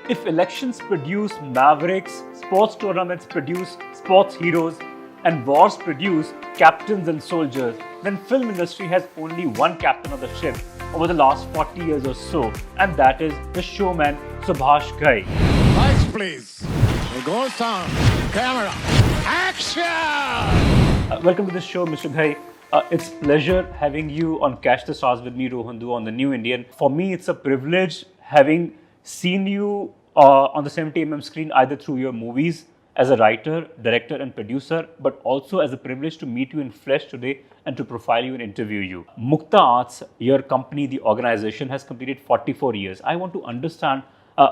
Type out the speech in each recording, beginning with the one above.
If elections produce mavericks, sports tournaments produce sports heroes, and wars produce captains and soldiers, then film industry has only one captain of the ship over the last 40 years or so, and that is the showman Subhash Ghai. Lights, please. It goes sound. Camera. Action! Welcome to the show, Mr. Ghai. It's pleasure having you on Catch the Stars with me, Rohan Dua, on the New Indian. For me, it's a privilege having seen you on the 70mm screen, either through your movies as a writer, director, and producer, but also as a privilege to meet you in flesh today and to profile you and interview you. Mukta Arts, your company, the organization, has completed 44 years. I want to understand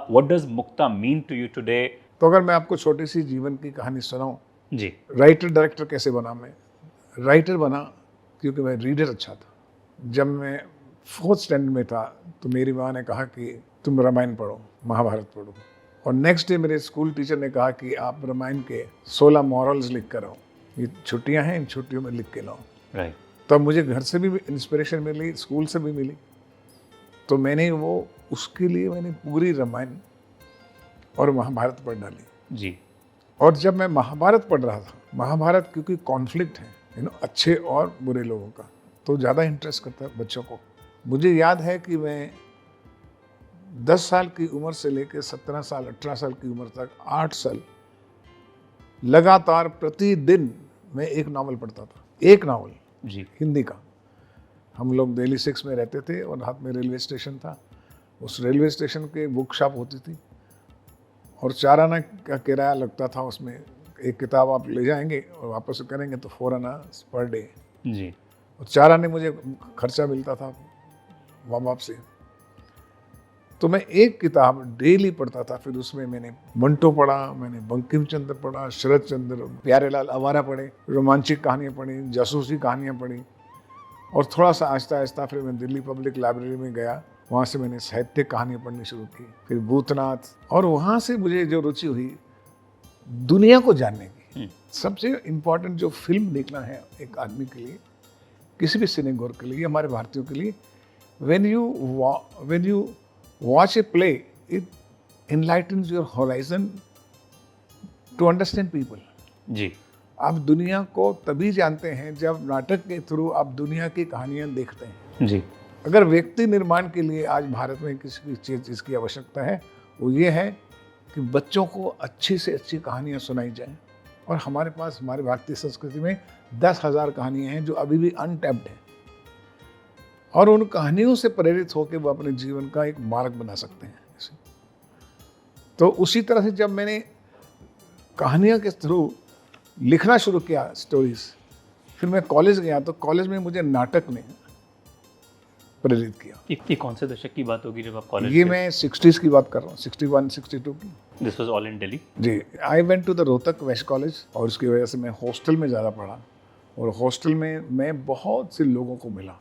what does Mukta mean to you today? तो अगर मैं आपको छोटी सी जीवन की कहानी सुनाऊं, जी, writer director कैसे बना मैं? राइटर बना क्योंकि मैं रीडर अच्छा था। जब मैं 4th स्टैंडर्ड में था तो मेरी माँ ने कहा कि तुम रामायण पढ़ो, महाभारत पढ़ो, और नेक्स्ट डे मेरे स्कूल टीचर ने कहा कि आप रामायण के 16 मॉरल्स लिख कर आओ, ये छुट्टियाँ हैं, इन छुट्टियों में लिख के लाओ। राइट। तो मुझे घर से भी इंस्पिरेशन मिली, स्कूल से भी मिली, तो मैंने उसके लिए मैंने पूरी रामायण और महाभारत पढ़ डाली। जी। और जब मैं महाभारत पढ़ रहा था, महाभारत क्योंकि कॉन्फ्लिक्ट है अच्छे और बुरे लोगों का, तो ज़्यादा इंटरेस्ट करता है बच्चों को। मुझे याद है कि मैं 10 साल की उम्र से लेकर 17 साल 18 साल की उम्र तक 8 साल लगातार प्रतिदिन मैं एक नावल पढ़ता था, एक नावल जी, हिंदी का। हम लोग दिल्ली 6 में रहते थे और हाथ में रेलवे स्टेशन था। उस रेलवे स्टेशन के बुक शॉप होती थी और 4 आना का किराया लगता था। उसमें एक किताब आप ले जाएंगे और वापस करेंगे तो 4 आना पर डे जी। और 4 आने मुझे खर्चा मिलता था माँ बाप से। तो मैं एक किताब डेली पढ़ता था। फिर उसमें मैंने मंटो पढ़ा, मैंने बंकिम चंद्र पढ़ा, शरद चंद्र, प्यारेलाल आवारा पढ़े, रोमांचिक कहानियाँ पढ़ी, जासूसी कहानियाँ पढ़ी, और थोड़ा सा आहिस्ता आहिस्ता फिर मैं दिल्ली पब्लिक लाइब्रेरी में गया। वहाँ से मैंने साहित्यिक कहानियाँ पढ़नी शुरू की, फिर भूतनाथ, और वहाँ से मुझे जो रुचि हुई दुनिया को जानने की। सबसे इम्पोर्टेंट जो फिल्म देखना है एक आदमी के लिए, किसी भी सिनेगोर के लिए, हमारे भारतीयों के लिए, when you watch a play, it enlightens your horizon to understand people. जी। आप दुनिया को तभी जानते हैं जब नाटक के थ्रू आप दुनिया की कहानियाँ देखते हैं। जी। अगर व्यक्ति निर्माण के लिए आज भारत में किसी चीज़ की आवश्यकता है, वो ये है कि बच्चों को अच्छी से अच्छी कहानियाँ सुनाई जाएं। और हमारे पास हमारी भारतीय संस्कृति में 10,000 कहानियाँ हैं जो अभी भी अनटैप्ड हैं, और उन कहानियों से प्रेरित होकर वो अपने जीवन का एक मार्ग बना सकते हैं। तो उसी तरह से जब मैंने कहानियों के थ्रू लिखना शुरू किया स्टोरीज, फिर मैं कॉलेज गया तो कॉलेज में मुझे नाटक ने प्रेरित किया। ये कौन से दशक की बात होगी जब आप कॉलेज? ये मैं 60s की बात कर रहा हूँ, 61, 62 की। This was all in Delhi? जी। I went to the Rohtak west college, और उसकी वजह से मैं हॉस्टल में ज़्यादा पढ़ा, और हॉस्टल में मैं बहुत से लोगों को मिला।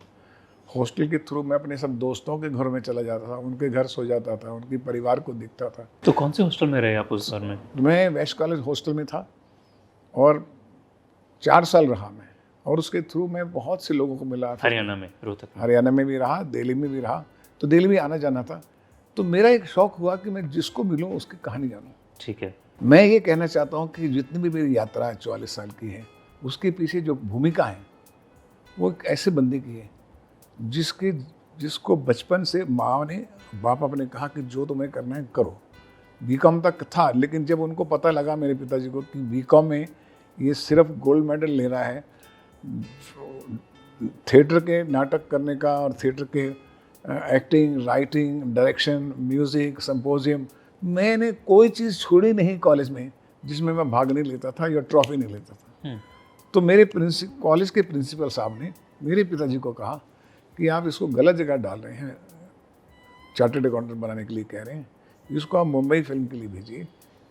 हॉस्टल के थ्रू मैं अपने सब दोस्तों के घर में चला जाता था, उनके घर सो जाता था, उनके परिवार को देखता था। तो कौन से हॉस्टल में रहे आप उस दौर में? मैं वेस्ट कॉलेज हॉस्टल में था और 4 साल रहा मैं, और उसके थ्रू मैं बहुत से लोगों को मिला। हरियाणा में, रोहतक में? हरियाणा में भी रहा, दिल्ली में भी रहा। तो दिल्ली में आना जाना था, तो मेरा एक शौक हुआ कि मैं जिसको मिलूं उसकी कहानी जानूं। ठीक है। मैं ये कहना चाहता हूँ कि जितनी भी मेरी यात्रा है 44 साल की है, उसके पीछे जो भूमिका है वो एक ऐसे बंदे की है जिसको बचपन से माँ ने, बाप ने कहा कि जो तुम्हें करना है करो। बीकॉम तक था, लेकिन जब उनको पता लगा मेरे पिताजी को कि बीकॉम में ये सिर्फ गोल्ड मेडल ले रहा है थिएटर के नाटक करने का, और थिएटर के acting, writing, direction, music, symposium, मैंने कोई चीज़ छोड़ी नहीं कॉलेज में जिसमें मैं भाग नहीं लेता था या ट्रॉफी नहीं लेता था। तो मेरे कॉलेज के प्रिंसिपल साहब ने मेरे पिताजी को कहा कि आप इसको गलत जगह डाल रहे हैं, चार्टर्ड अकाउंटेंट बनाने के लिए कह रहे हैं, इसको आप मुंबई फिल्म के लिए भेजिए,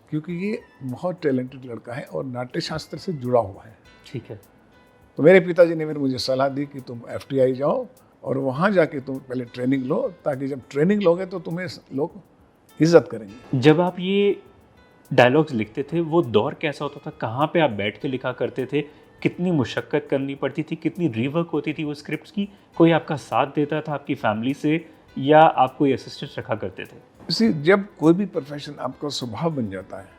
क्योंकि ये बहुत टैलेंटेड लड़का है और नाट्य शास्त्र से जुड़ा हुआ है। ठीक है। तो मेरे पिताजी ने फिर मुझे सलाह दी कि तुम FTI जाओ और वहाँ जाके तुम पहले ट्रेनिंग लो, ताकि जब ट्रेनिंग लोगे तो तुम्हें लोग इज्जत करेंगे। जब आप ये डायलॉग्स लिखते थे, वो दौर कैसा होता था? कहाँ पे आप बैठ के लिखा करते थे? कितनी मुशक्क़त करनी पड़ती थी? कितनी रीवर्क होती थी वो स्क्रिप्ट्स की? कोई आपका साथ देता था आपकी फैमिली से, या आप कोई असिस्टेंट रखा करते थे? इसी जब कोई भी प्रोफेशन आपका स्वभाव बन जाता है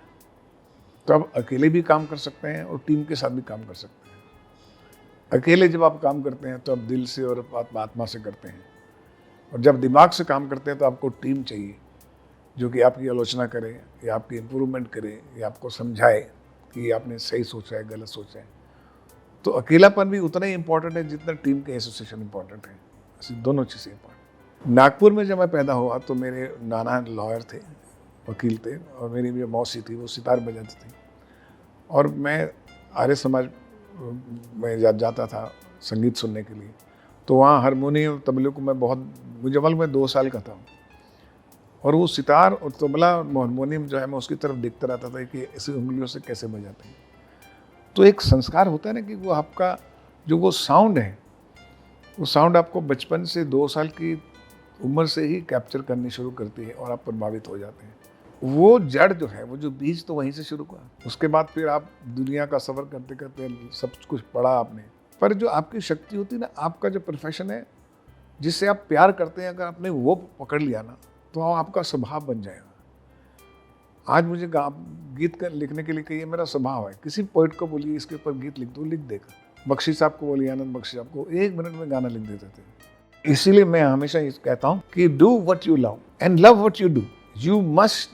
तो आप अकेले भी काम कर सकते हैं और टीम के साथ भी काम कर सकते हैं। अकेले जब आप काम करते हैं तो आप दिल से और आत्मा से करते हैं, और जब दिमाग से काम करते हैं तो आपको टीम चाहिए जो कि आपकी आलोचना करे या आपकी इम्प्रूवमेंट करे या आपको समझाए कि आपने सही सोचा है गलत सोचा है। तो अकेलापन भी उतना ही इम्पोर्टेंट है जितना टीम के एसोसिएशन इम्पोर्टेंट है। ऐसी दोनों चीज़ें इम्पोर्टेंट। नागपुर में जब मैं पैदा हुआ तो मेरे नाना लॉयर थे, वकील थे, और मेरी जो मौसी थी वो सितार बजाती थी, और मैं आर्य समाज में जाता था संगीत सुनने के लिए। तो वहाँ हारमोनियम तबले को मैं बहुत, मुझे मालूम मैं 2 साल का था, और वो सितार और तबला हारमोनियम जो है मैं उसकी तरफ देखता रहता था कि ऐसी उंगलियों से कैसे बजाते हैं। तो एक संस्कार होता है ना कि वो आपका जो वो साउंड है, वो साउंड आपको बचपन से 2 साल की उम्र से ही कैप्चर करनी शुरू करती है और आप प्रभावित हो जाते हैं। वो जड़ जो है, वो जो बीज तो वहीं से शुरू हुआ। उसके बाद फिर आप दुनिया का सफ़र करते करते सब कुछ पढ़ा आपने, पर जो आपकी शक्ति होती है ना, आपका जो प्रोफेशन है जिससे आप प्यार करते हैं, अगर आपने वो पकड़ लिया ना तो आपका स्वभाव बन जाएगा। आज मुझे गीत लिखने के लिए कहिए, मेरा स्वभाव है। किसी पोइट को बोलिए इसके ऊपर गीत लिख दो, लिख देगा। बख्शी साहब को बोलिए, आनंद बख्शी साहब को 1 मिनट में गाना लिख देते थे। इसीलिए मैं हमेशा ये कहता हूँ कि do what you love and love what you do. You must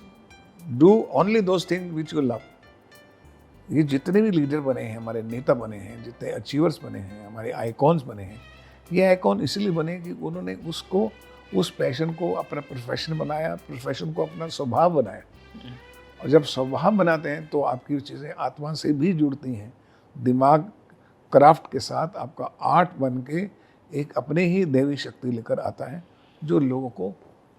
do only those thing which you love. ये जितने भी लीडर बने हैं, हमारे नेता बने हैं, जितने अचीवर्स बने हैं, हमारे आइकॉन्स बने हैं, ये आइकॉन इसलिए बने कि उन्होंने उसको, उस पैशन को अपना प्रोफेशन बनाया, प्रोफेशन को अपना स्वभाव बनाया। और जब स्वभाव बनाते हैं तो आपकी चीज़ें आत्मा से भी जुड़ती हैं। दिमाग क्राफ्ट के साथ आपका आर्ट बन के एक अपने ही दैवी शक्ति लेकर आता है जो लोगों को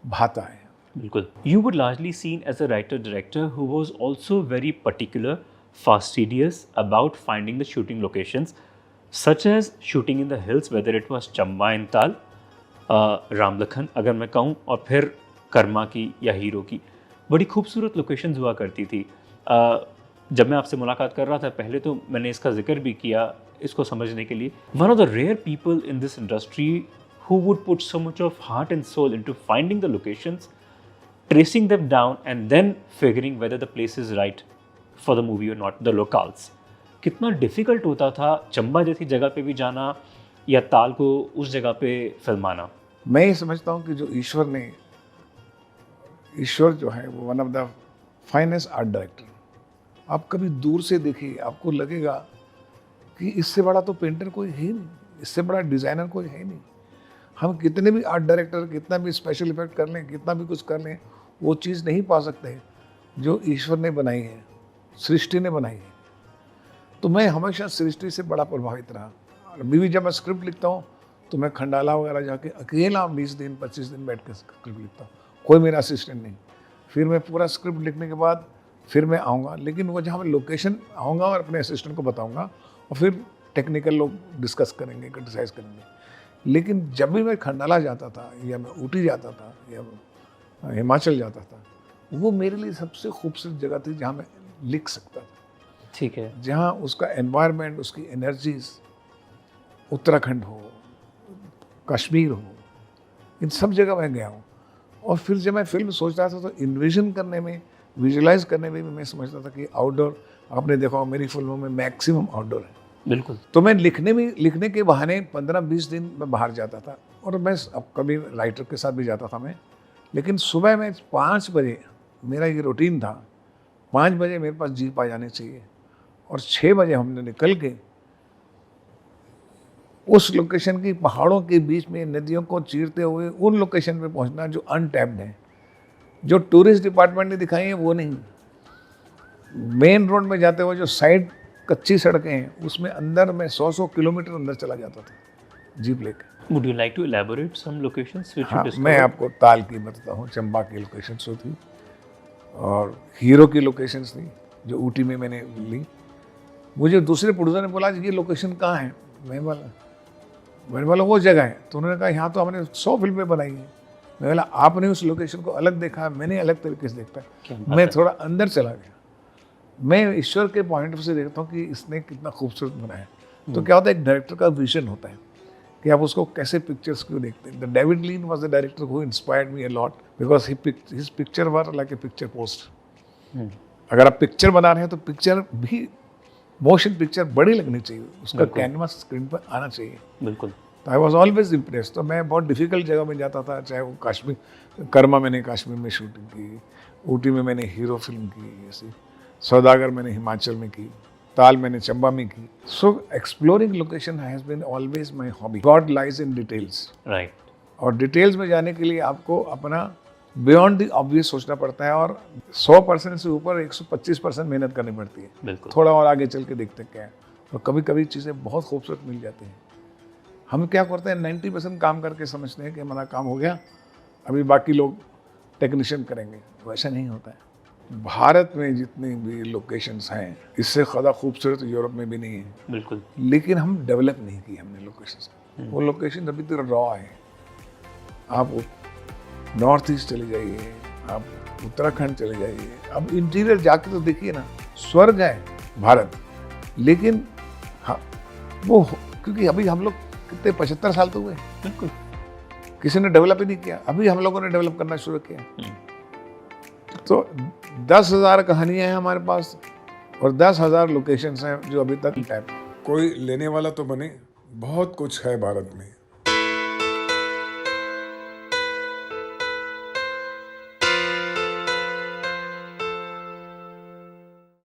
भाता है। बिल्कुल। You were largely seen as a writer-director who was also very particular, fastidious about finding the shooting locations, such as shooting in the hills, whether it was Chamba in Tal, Ramlakhan अगर मैं कहूँ, और फिर कर्मा की या हीरो की बड़ी खूबसूरत लोकेशंस हुआ करती थी। जब मैं आपसे मुलाकात कर रहा था पहले तो मैंने इसका जिक्र भी किया इसको समझने के लिए। One of the rare people in this industry who would put so much of heart and soul into finding the locations, tracing them down and then figuring whether the place is right for the movie or not, the locales. कितना difficult होता था चंबा जैसी जगह पे भी जाना या ताल को उस जगह पे फिल्माना। मैं ये समझता हूँ कि जो ईश्वर जो है वो one of the finest art director. आप कभी दूर से देखिए, आपको लगेगा कि इससे बड़ा तो पेंटर कोई है नहीं, इससे बड़ा डिज़ाइनर कोई है नहीं। हम कितने भी आर्ट डायरेक्टर, कितना भी स्पेशल इफेक्ट कर लें, कितना भी कुछ कर लें, वो चीज़ नहीं पा सकते जो ईश्वर ने बनाई है, सृष्टि ने बनाई है। तो मैं हमेशा सृष्टि से बड़ा प्रभावित रहा। अभी भी जब मैं स्क्रिप्ट लिखता हूँ तो मैं खंडाला वगैरह जाके अकेला 20 दिन 25 दिन बैठ कर स्क्रिप्ट लिखता हूँ, कोई मेरा असिस्टेंट नहीं। फिर मैं पूरा स्क्रिप्ट लिखने के बाद फिर मैं आऊँगा, लेकिन वो जहाँ मैं लोकेशन आऊँगा और अपने असिस्टेंट को बताऊँगा और फिर टेक्निकल लोग डिस्कस करेंगे, क्रिटिसाइज करेंगे। लेकिन जब भी मैं खंडाला जाता था या मैं ऊटी जाता था या हिमाचल जाता था, वो मेरे लिए सबसे खूबसूरत जगह थी जहाँ मैं लिख सकता था। ठीक है। जहाँ उसका एनवायरनमेंट, उसकी एनर्जीज, उत्तराखंड हो, कश्मीर हो, इन सब जगह मैं गया हूँ। और फिर जब मैं फिल्म सोच रहा था तो इन्विजन करने में, विजुलाइज करने में भी मैं समझता था कि आउटडोर, आपने देखा हो मेरी फिल्मों में मैक्सिमम आउटडोर है। बिल्कुल। तो मैं लिखने के बहाने 15-20 दिन मैं बाहर जाता था, और मैं अब कभी राइटर के साथ भी जाता था मैं। लेकिन सुबह में 5 बजे मेरा ये रूटीन था, 5 बजे मेरे पास जीप आ जानी चाहिए, और 6 बजे हमने निकल के उस लोकेशन की, पहाड़ों के बीच में नदियों को चीरते हुए उन लोकेशन पे पहुंचना जो अनटैप्ड है, जो टूरिस्ट डिपार्टमेंट ने दिखाई है वो नहीं। मेन रोड में जाते हुए जो साइड कच्ची सड़कें हैं उसमें अंदर मैं 100 किलोमीटर अंदर चला जाता था जीप लेके। Would you like to elaborate some locations which you हाँ, discovered? मैं आपको ताल की बताता हूँ, चंबा की लोकेशंस थी और हीरो की लोकेशंस थी जो ऊटी में मैंने ली। मुझे दूसरे प्रोड्यूसर ने बोला ये लोकेशन कहाँ है, मैंने बोला वो जगह है। तो उन्होंने कहा यहाँ तो हमने 100 फिल्में बनाई हैं। मैं बोला आपने उस लोकेशन को अलग देखा है, मैंने अलग तरीके से देखा है। मैं थोड़ा अंदर चला गया। मैं ईश्वर के पॉइंट से देखता हूँ कि इसने कितना खूबसूरत बनाया है। तो क्या होता है, एक डायरेक्टर का विजन होता है कि आप उसको कैसे पिक्चर्स क्यों देखते हैं. The David lean was the director who inspired me a lot because his picture were like a picture post. अगर आप पिक्चर बना रहे हैं तो पिक्चर भी मोशन पिक्चर बड़ी लगनी चाहिए, उसका कैनवास स्क्रीन पर आना चाहिए. बिल्कुल. तो आई वॉज ऑलवेज इम्प्रेस. तो मैं बहुत डिफिकल्ट जगह में जाता था, चाहे वो कश्मीर, कर्मा मैंने कश्मीर में शूटिंग की, ऊटी में मैंने हीरो फिल्म की, ऐसी सौदागर मैंने हिमाचल में की, ताल मैंने चंबा में की. So exploring location has been always my hobby. God lies in details. Right. और डिटेल्स में जाने के लिए आपको अपना बियॉन्ड द ऑब्वियस सोचना पड़ता है, और 100% से ऊपर 125% मेहनत करनी पड़ती है. बिल्कुल. थोड़ा और आगे चल के देखते क्या है. और कभी कभी चीज़ें बहुत खूबसूरत मिल जाती हैं. हम क्या करते हैं 90% काम करके समझते हैं कि हमारा काम हो गया, अभी बाकी लोग टेक्नीशियन करेंगे. वैसा नहीं होता है. भारत में जितनी भी लोकेशंस हैं, इससे ज़्यादा खूबसूरत यूरोप में भी नहीं है. बिल्कुल. लेकिन हम डेवलप नहीं की हमने लोकेशंस. वो लोकेशन अभी तक रॉ है. आप नॉर्थ ईस्ट चले जाइए, आप उत्तराखंड चले जाइए, अब इंटीरियर जाके तो देखिए ना, स्वर्ग है भारत. लेकिन हाँ, वो क्योंकि अभी हम लोग कितने 75 साल तो हुए. बिल्कुल. किसी ने डेवलप ही नहीं किया. अभी हम लोगों ने डेवलप करना शुरू किया. तो 10,000 कहानियां हैं हमारे पास और 10,000 लोकेशंस हैं जो अभी तक टाइप. कोई लेने वाला तो बने. बहुत कुछ है भारत में.